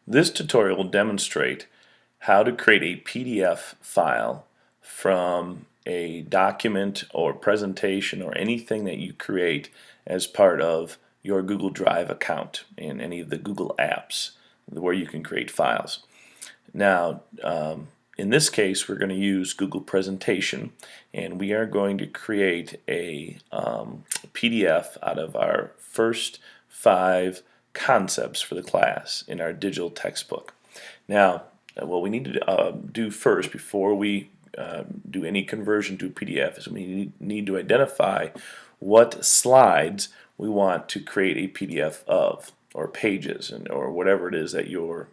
This tutorial will demonstrate how to create a PDF file from a document or presentation or anything that you create as part of your Google Drive account in any of the Google apps where you can create files. Now, in this case, we're going to use Google Presentation, and we are going to create a PDF out of our first 5 concepts for the class in our digital textbook. Now, what we need to do first before we do any conversion to a PDF is we need to identify what slides we want to create a PDF of, or pages, or whatever it is that you're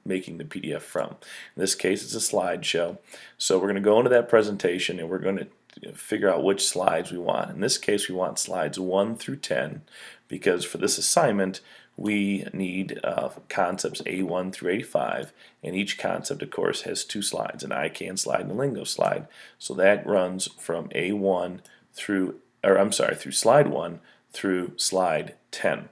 making the PDF from. In this case, it's a slideshow. So we're going to go into that presentation and we're going to figure out which slides we want. In this case, we want slides 1 through 10 because for this assignment we need concepts A1 through A5, and each concept of course has 2 slides, an ICANN slide and a Lingo slide. So that runs from A1 through, through slide 1 through slide 10.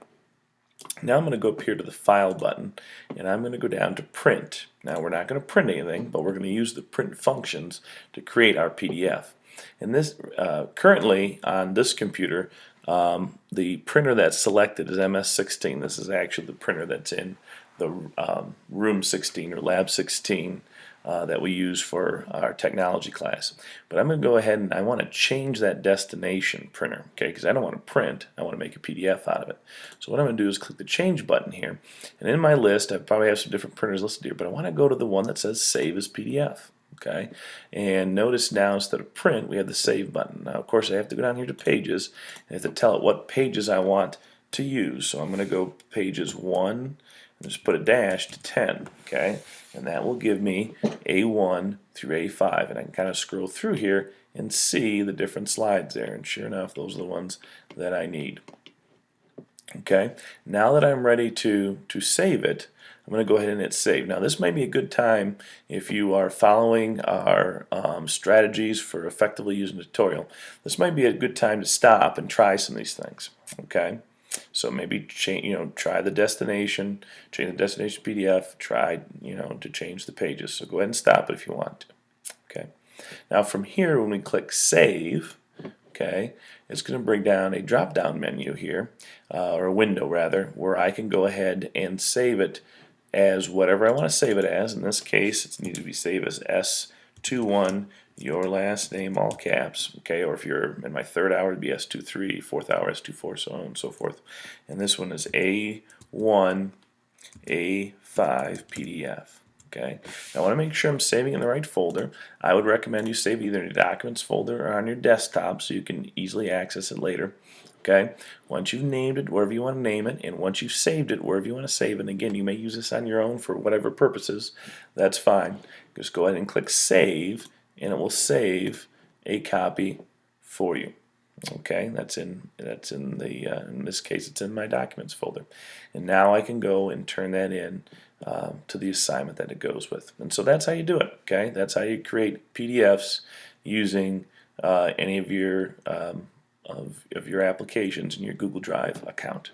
Now I'm going to go up here to the File button and I'm going to go down to Print. Now we're not going to print anything, but we're going to use the print functions to create our PDF. And this currently on this computer, the printer that's selected is MS-16. This is actually the printer that's in the Room 16 or Lab 16 that we use for our technology class. But I'm going to go ahead and I want to change that destination printer, okay? Because I don't want to print, I want to make a PDF out of it. So what I'm going to do is click the Change button here, and in my list I probably have some different printers listed here, but I want to go to the one that says Save as PDF. Okay, and notice now instead of print we have the save button. Now of course I have to go down here to pages and I have to tell it what pages I want to use. So I'm going to go pages 1 and just put a dash to 10. Okay, and that will give me A1 through A5, and I can kind of scroll through here and see the different slides there, and sure enough those are the ones that I need. Okay, now that I'm ready to save it, I'm going to go ahead and hit save. Now this might be a good time if you are following our strategies for effectively using the tutorial. This might be a good time to stop and try some of these things. Okay, so maybe try the destination, change the destination PDF, try to change the pages. So go ahead and stop it if you want to. Okay, now from here when we click save, okay, it's going to bring down a drop-down menu here, or a window rather, where I can go ahead and save it as whatever I want to save it as. In this case, it needs to be saved as S21, your last name, all caps, okay, or if you're in my third hour, it'd be S23, fourth hour, S24, so on and so forth. And this one is A1, A5 PDF. Okay. Now I want to make sure I'm saving in the right folder. I would recommend you save either in your Documents folder or on your desktop so you can easily access it later. Okay. Once you've named it wherever you want to name it, and once you've saved it wherever you want to save it, and again you may use this on your own for whatever purposes, that's fine. Just go ahead and click Save, and it will save a copy for you. Okay, that's in in this case it's in my Documents folder, and now I can go and turn that in to the assignment that it goes with. And so that's how you do it. Okay, that's how you create PDFs using any of your applications in your Google Drive account.